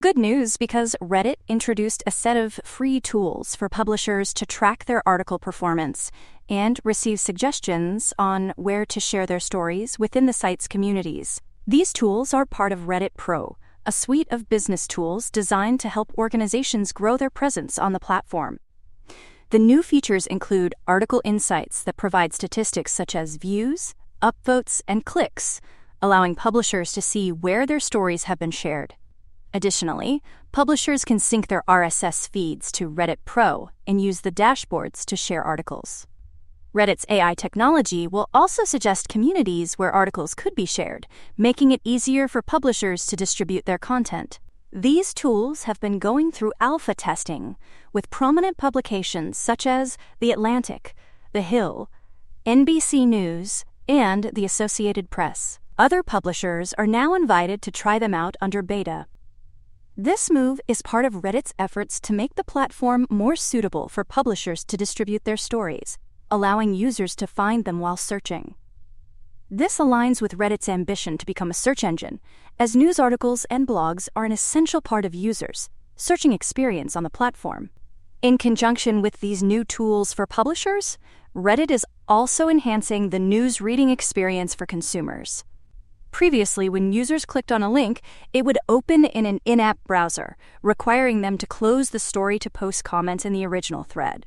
Good news, because Reddit introduced a set of free tools for publishers to track their article performance and receive suggestions on where to share their stories within the site's communities. These tools are part of Reddit Pro, a suite of business tools designed to help organizations grow their presence on the platform. The new features include article insights that provide statistics such as views, upvotes, and clicks, allowing publishers to see where their stories have been shared. Additionally, publishers can sync their RSS feeds to Reddit Pro and use the dashboards to share articles. Reddit's AI technology will also suggest communities where articles could be shared, making it easier for publishers to distribute their content. These tools have been going through alpha testing with prominent publications such as The Atlantic, The Hill, NBC News, and the Associated Press. Other publishers are now invited to try them out under beta. This move is part of Reddit's efforts to make the platform more suitable for publishers to distribute their stories, allowing users to find them while searching. This aligns with Reddit's ambition to become a search engine, as news articles and blogs are an essential part of users' searching experience on the platform. In conjunction with these new tools for publishers, Reddit is also enhancing the news reading experience for consumers. Previously, when users clicked on a link, it would open in an in-app browser, requiring them to close the story to post comments in the original thread.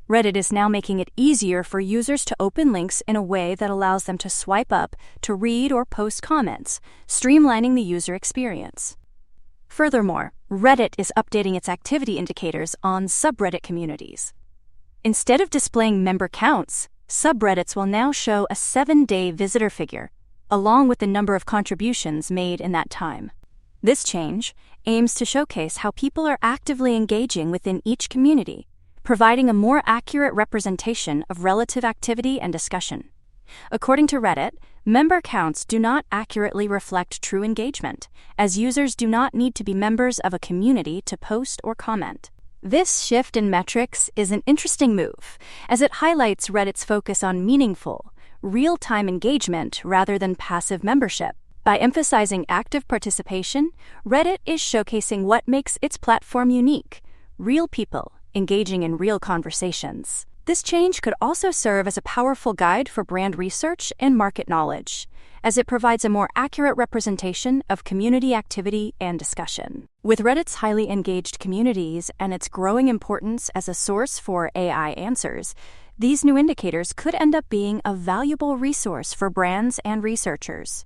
Reddit is now making it easier for users to open links in a way that allows them to swipe up to read or post comments, streamlining the user experience. Furthermore, Reddit is updating its activity indicators on subreddit communities. Instead of displaying member counts, subreddits will now show a 7-day visitor figure, along with the number of contributions made in that time. This change aims to showcase how people are actively engaging within each community, providing a more accurate representation of relative activity and discussion. According to Reddit, member counts do not accurately reflect true engagement, as users do not need to be members of a community to post or comment. This shift in metrics is an interesting move, as it highlights Reddit's focus on meaningful, real-time engagement rather than passive membership. By emphasizing active participation, Reddit is showcasing what makes its platform unique: real people engaging in real conversations. This change could also serve as a powerful guide for brand research and market knowledge, as it provides a more accurate representation of community activity and discussion. With Reddit's highly engaged communities and its growing importance as a source for AI answers, these new indicators could end up being a valuable resource for brands and researchers.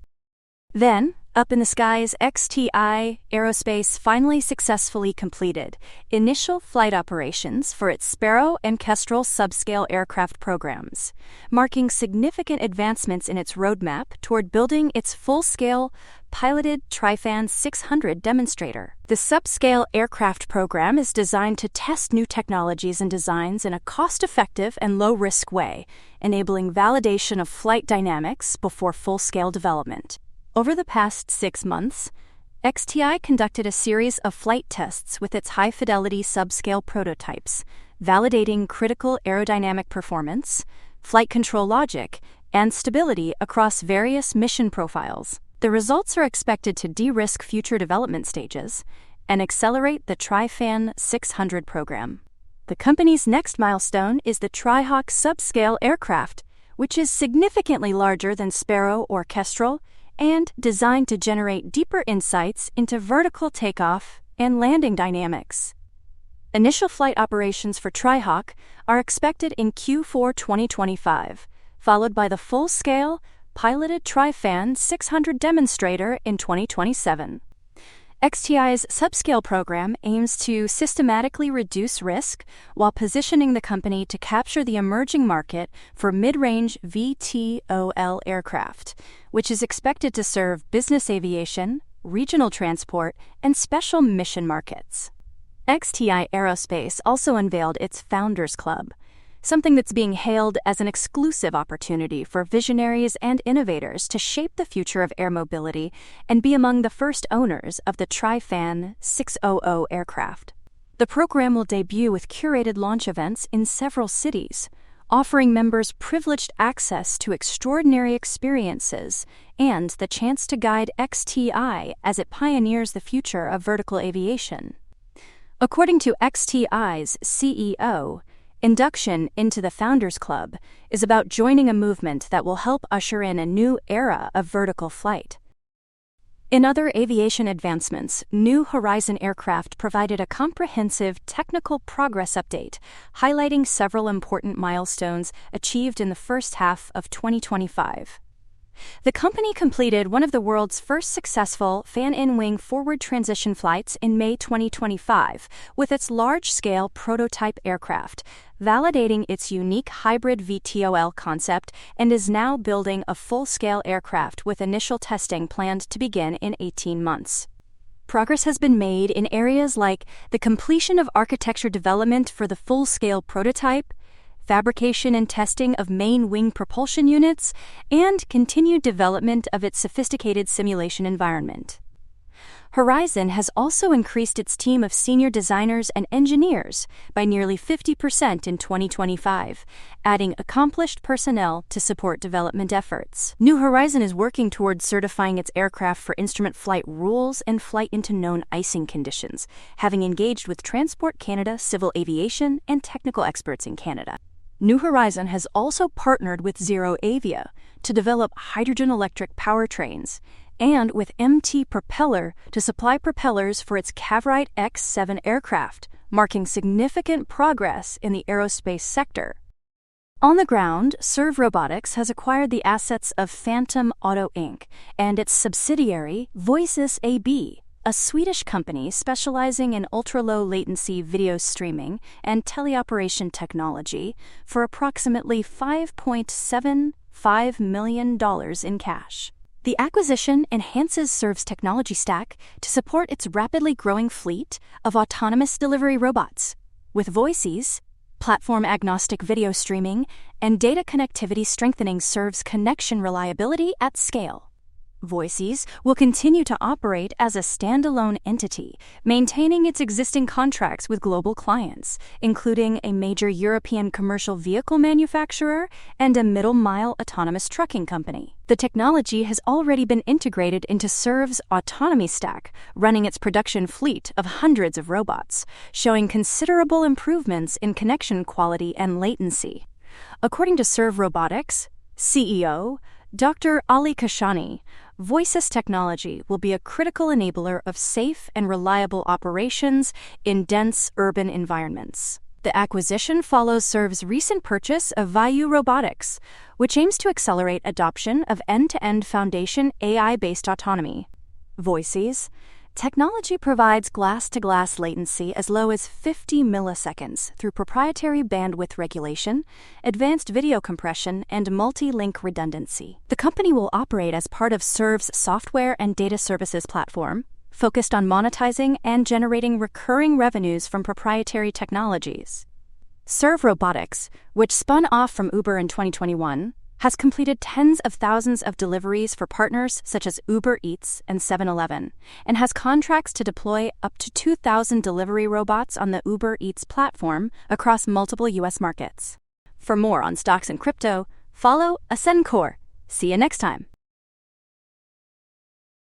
Then, up in the skies, XTI Aerospace finally successfully completed initial flight operations for its Sparrow and Kestrel subscale aircraft programs, marking significant advancements in its roadmap toward building its full-scale, piloted Trifan 600 demonstrator. The subscale aircraft program is designed to test new technologies and designs in a cost-effective and low-risk way, enabling validation of flight dynamics before full-scale development. Over the past 6 months, XTI conducted a series of flight tests with its high-fidelity subscale prototypes, validating critical aerodynamic performance, flight control logic, and stability across various mission profiles. The results are expected to de-risk future development stages and accelerate the Trifan 600 program. The company's next milestone is the Trihawk subscale aircraft, which is significantly larger than Sparrow or Kestrel and designed to generate deeper insights into vertical takeoff and landing dynamics. Initial flight operations for Trihawk are expected in Q4 2025, followed by the full-scale, piloted Trifan 600 demonstrator in 2027. XTI's subscale program aims to systematically reduce risk while positioning the company to capture the emerging market for mid-range VTOL aircraft, which is expected to serve business aviation, regional transport, and special mission markets. XTI Aerospace also unveiled its Founders Club, something that's being hailed as an exclusive opportunity for visionaries and innovators to shape the future of air mobility and be among the first owners of the Trifan 600 aircraft. The program will debut with curated launch events in several cities, offering members privileged access to extraordinary experiences and the chance to guide XTI as it pioneers the future of vertical aviation. According to XTI's CEO, induction into the Founders Club is about joining a movement that will help usher in a new era of vertical flight. In other aviation advancements, New Horizon Aircraft provided a comprehensive technical progress update, highlighting several important milestones achieved in the first half of 2025. The company completed one of the world's first successful fan-in-wing forward transition flights in May 2025 with its large-scale prototype aircraft, validating its unique hybrid VTOL concept, and is now building a full-scale aircraft with initial testing planned to begin in 18 months. Progress has been made in areas like the completion of architecture development for the full-scale prototype, fabrication and testing of main wing propulsion units, and continued development of its sophisticated simulation environment. Horizon has also increased its team of senior designers and engineers by nearly 50% in 2025, adding accomplished personnel to support development efforts. New Horizon is working towards certifying its aircraft for instrument flight rules and flight into known icing conditions, having engaged with Transport Canada Civil Aviation and technical experts in Canada. New Horizon has also partnered with ZeroAvia to develop hydrogen-electric powertrains, and with MT Propeller to supply propellers for its Cavorite X7 aircraft, marking significant progress in the aerospace sector. On the ground, SERV Robotics has acquired the assets of Phantom Auto Inc. and its subsidiary, Voices AB, a Swedish company specializing in ultra-low latency video streaming and teleoperation technology, for approximately $5.75 million in cash. The acquisition enhances SERV's technology stack to support its rapidly growing fleet of autonomous delivery robots, with Voices, platform-agnostic video streaming, and data connectivity strengthening SERV's connection reliability at scale. Voices will continue to operate as a standalone entity, maintaining its existing contracts with global clients, including a major European commercial vehicle manufacturer and a middle-mile autonomous trucking company. The technology has already been integrated into SERV's autonomy stack, running its production fleet of hundreds of robots, showing considerable improvements in connection quality and latency. According to SERV Robotics CEO Dr. Ali Kashani, Voices technology will be a critical enabler of safe and reliable operations in dense urban environments. The acquisition follows SERV's recent purchase of Vayu Robotics, which aims to accelerate adoption of end-to-end foundation AI-based autonomy. Voices technology provides glass-to-glass latency as low as 50 milliseconds through proprietary bandwidth regulation, advanced video compression, and multi-link redundancy. The company will operate as part of SERV's software and data services platform, focused on monetizing and generating recurring revenues from proprietary technologies. SERV Robotics, which spun off from Uber in 2021, has completed tens of thousands of deliveries for partners such as Uber Eats and 7-Eleven, and has contracts to deploy up to 2,000 delivery robots on the Uber Eats platform across multiple U.S. markets. For more on stocks and crypto, follow Ascencore. See you next time.